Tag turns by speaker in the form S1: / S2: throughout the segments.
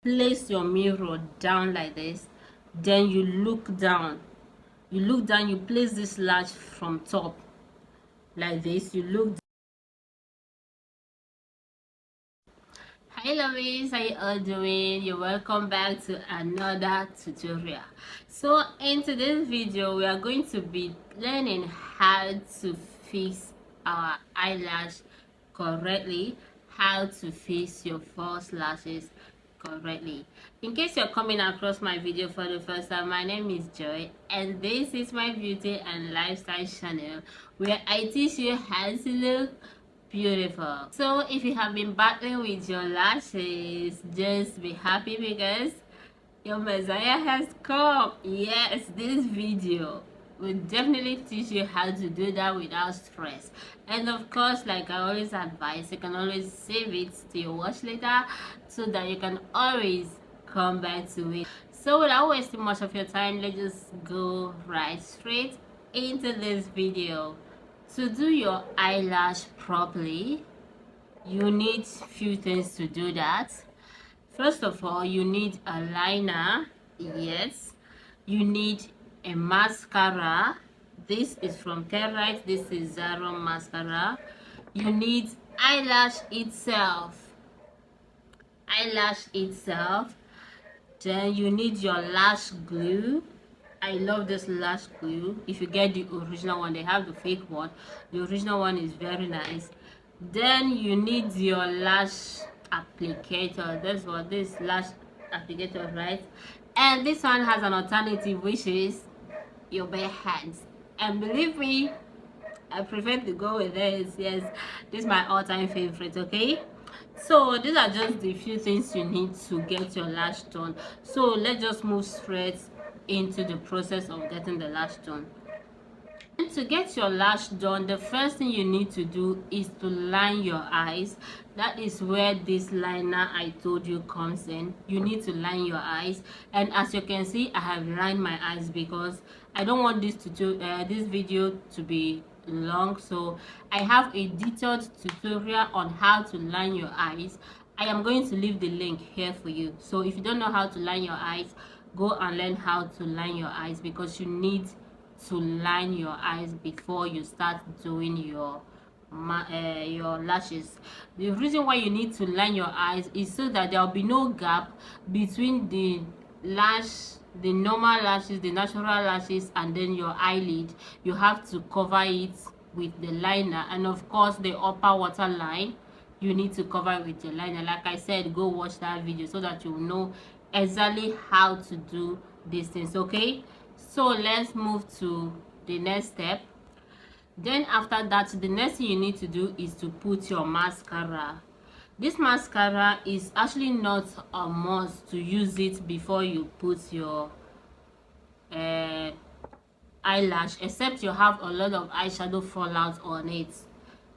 S1: place your mirror down like this, then you look down. You place this lash from top like this. You look. Hi lovies, how you all doing? You're welcome back to another tutorial. So in today's video we are going to be learning how to fix our eyelash correctly, how to fix your false lashes correctly. In case you're coming across my video for the first time, my name is Joy and this is my beauty and lifestyle channel where I teach you how to look beautiful. So if you have been battling with your lashes, just be happy because your messiah has come. Yes, this video will definitely teach you how to do that without stress. And of course, like I always advise, you can always save it to your watch later so that you can always come back to it. So without wasting much of your time, let's just go right straight into this video. To do your eyelash properly, you need few things to do that. First of all, you need a liner. Yes, you need a mascara. This is from Kelechi. This is Zero mascara. You need eyelash itself. Then you need your lash glue. I love this lash glue. If you get the original one, they have the fake one. The original one is very nice. Then you need your lash applicator. That's what this lash applicator, right? And this one has an alternative, which is your bare hands. And believe me, I prefer to go with this. Yes, this is my all-time favorite. Okay, so these are just the few things you need to get your lash done. So let's just move straight into the process of getting the lash done. And to get your lash done, the first thing you need to do is to line your eyes. That is where this liner I told you comes in. You need to line your eyes, and as you can see, I have lined my eyes because I don't want this video to be long. So I have a detailed tutorial on how to line your eyes. I am going to leave the link here for you. So if you don't know how to line your eyes, go and learn how to line your eyes, because you need to line your eyes before you start doing your lashes. The reason why you need to line your eyes is so that there will be no gap between the normal lashes, the natural lashes, and then your eyelid. You have to cover it with the liner, and of course the upper waterline you need to cover it with the liner. Like I said, go watch that video so that you know exactly how to do these things. Okay, so let's move to the next step. Then after that, the next thing you need to do is to put your mascara. This mascara is actually not a must to use it before you put your eyelash, except you have a lot of eyeshadow fallout on it.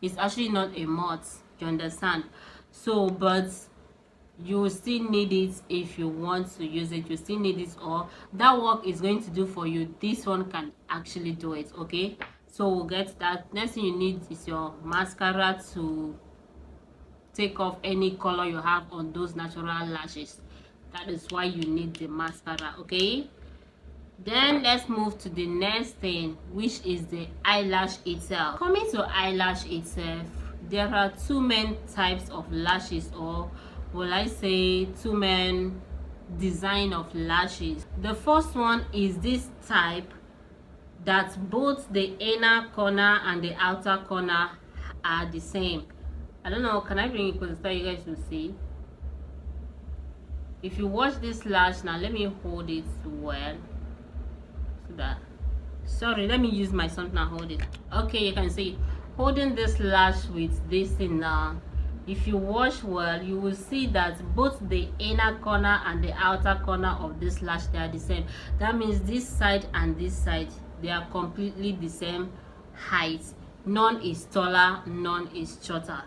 S1: It's actually not a must, you understand? So but you will still need it. If you want to use it, you still need it, or that work is going to do for you. This one can actually do it. Okay, so we'll get that. Next thing you need is your mascara to take off any color you have on those natural lashes. That is why you need the mascara. Okay, then let's move to the next thing, which is the eyelash itself. Coming to eyelash itself, there are two main types of lashes, or will I say two main design of lashes. The first one is this type that both the inner corner and the outer corner are the same. I don't know, can I bring it closer so you guys will see? If you watch this lash now, let me hold it well so that, sorry, let me use my something and hold it. Okay, you can see holding this lash with this thing now. If you watch well, you will see that both the inner corner and the outer corner of this lash, they are the same. That means this side and this side, they are completely the same height. None is taller, none is shorter.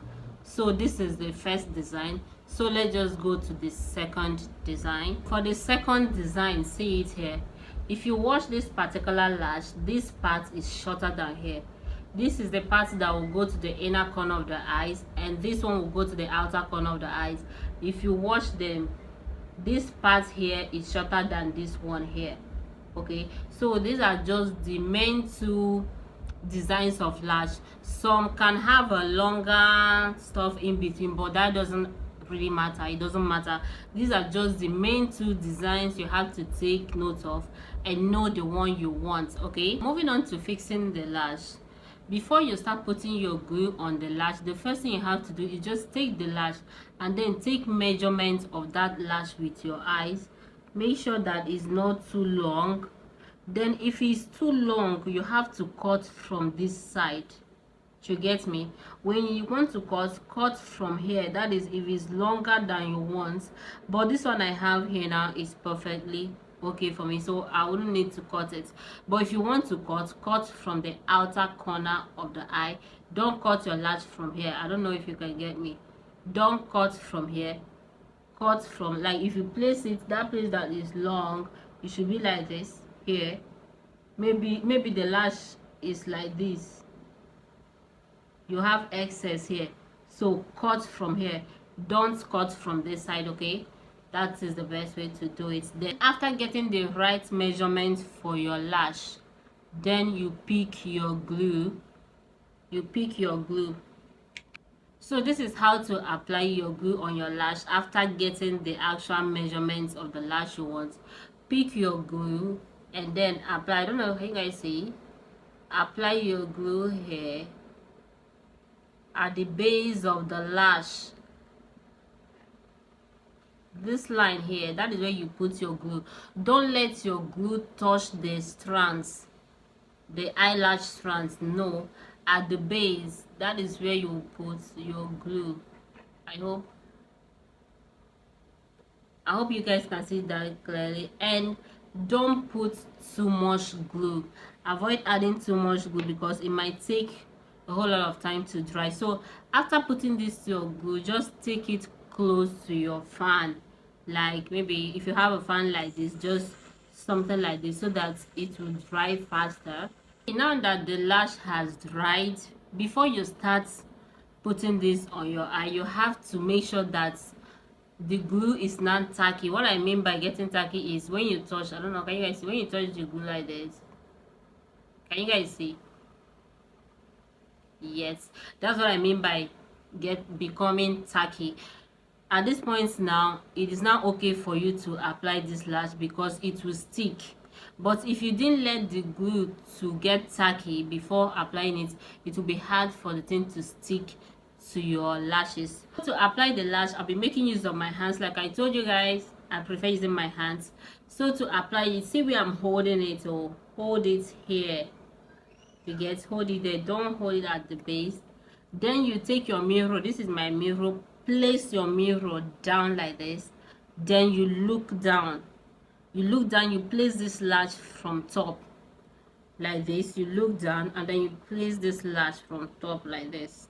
S1: So this is the first design. So let's just go to the second design. For the second design, see it here. If you watch this particular lash, this part is shorter than here. This is the part that will go to the inner corner of the eyes, and this one will go to the outer corner of the eyes. If you watch them, this part here is shorter than this one here. Okay, so these are just the main two designs of lash. Some can have a longer stuff in between, but that doesn't really matter. It doesn't matter. These are just the main two designs you have to take note of and know the one you want. Okay, moving on to fixing the lash. Before you start putting your glue on the lash, the first thing you have to do is just take the lash and then take measurements of that lash with your eyes. Make sure that it's not too long. Then if it's too long, you have to cut from this side. You get me? When you want to cut from here. That is if it's longer than you want. But this one I have here now is perfectly okay for me, so I wouldn't need to cut it. But if you want to cut from the outer corner of the eye. Don't cut your lash from here. I don't know if you can get me. Don't cut from here. Cut from, like, if you place it, that place that is long, it should be like this here. Maybe the lash is like this. You have excess here, so cut from here. Don't cut from this side. Okay, that is the best way to do it. Then after getting the right measurement for your lash, then you pick your glue. So this is how to apply your glue on your lash after getting the actual measurements of the lash you want. Pick your glue and then apply. I don't know how you guys see. Apply your glue here at the base of the lash. This line here, that is where you put your glue. Don't let your glue touch the strands, the eyelash strands. No, at the base, that is where you put your glue. I hope you guys can see that clearly. And don't put too much glue. Avoid adding too much glue because it might take a whole lot of time to dry. So after putting this to your glue, just take it close to your fan. Like maybe if you have a fan like this, just something like this, so that it will dry faster. Now that the lash has dried, before you start putting this on your eye, you have to make sure that the glue is not tacky. What I mean by getting tacky is when you touch, I don't know, can you guys see? When you touch the glue like this, can you guys see? Yes, that's what I mean by becoming tacky. At this point now, it is now okay for you to apply this lash because it will stick. But if you didn't let the glue to get tacky before applying it, it will be hard for the thing to stick to your lashes. To apply the lash, I'll be making use of my hands. Like I told you guys, I prefer using my hands. So to apply it, see where I'm holding it, or hold it here. You get, hold it there, don't hold it at the base. Then you take your mirror, this is my mirror, place your mirror down like this. Then you look down, you place this lash from top like this. You look down and then you place this lash from top like this.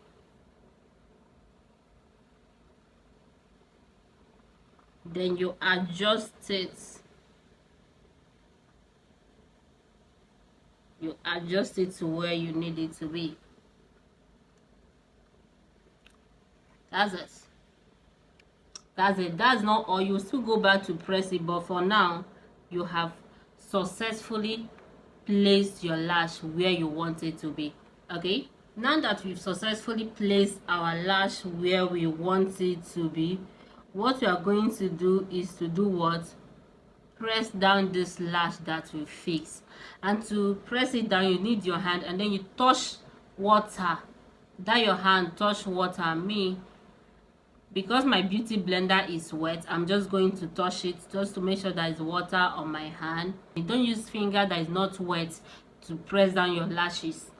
S1: Then you adjust it. You adjust it to where you need it to be. That's it. That's not all. You still go back to press it, but for now you have successfully placed your lash where you want it to be. Okay, now that we've successfully placed our lash where we want it to be, what we are going to do is to do what? Press down this lash that we fixed. And to press it down, you need your hand, and then you touch water. That your hand touch water. Me, because my beauty blender is wet, I'm just going to touch it just to make sure there is water on my hand. You don't use finger that is not wet to press down your lashes.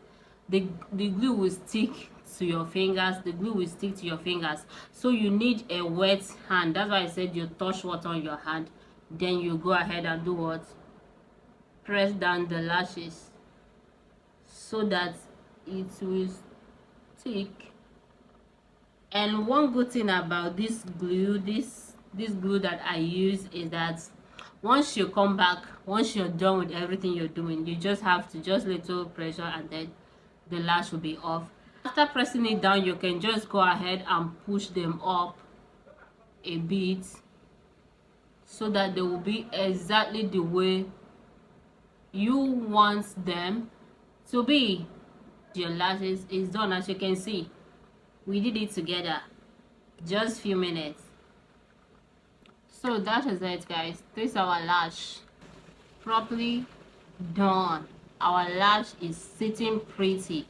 S1: The glue will stick to your fingers. The glue will stick to your fingers. So you need a wet hand. That's why I said you touch water on your hand. Then you go ahead and do what? Press down the lashes so that it will stick. And one good thing about this glue, this glue that I use, is that once you come back, once you're done with everything you're doing, you just have to just little pressure and then the lash will be off. After pressing it down, you can just go ahead and push them up a bit. so that they will be exactly the way you want them to be. Your lashes is done. As you can see, we did it together, just few minutes. So that is it, guys. This is our lash properly done. Our lash is sitting pretty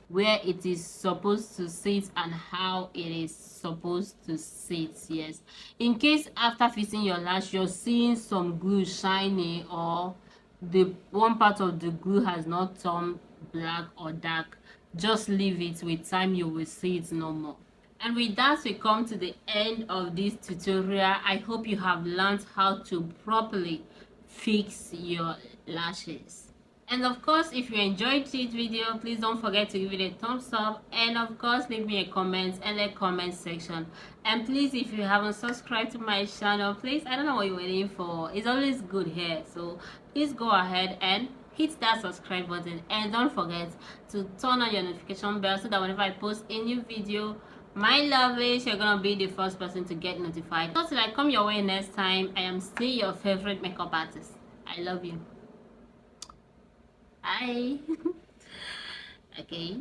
S1: where it is supposed to sit and how it is supposed to sit. Yes, in case after fixing your lash you're seeing some glue shiny, or the one part of the glue has not turned black or dark, just leave it. With time you will see it no more. And with that, we come to the end of this tutorial. I hope you have learned how to properly fix your lashes. And of course, if you enjoyed this video, please don't forget to give it a thumbs up, and of course leave me a comment in the comment section. And please, if you haven't subscribed to my channel, please, I don't know what you're waiting for. It's always good here, so please go ahead and hit that subscribe button, and don't forget to turn on your notification bell so that whenever I post a new video, my lovelies, you're gonna be the first person to get notified. So till I come your way next time, I am still your favorite makeup artist. I love you. Bye. Okay.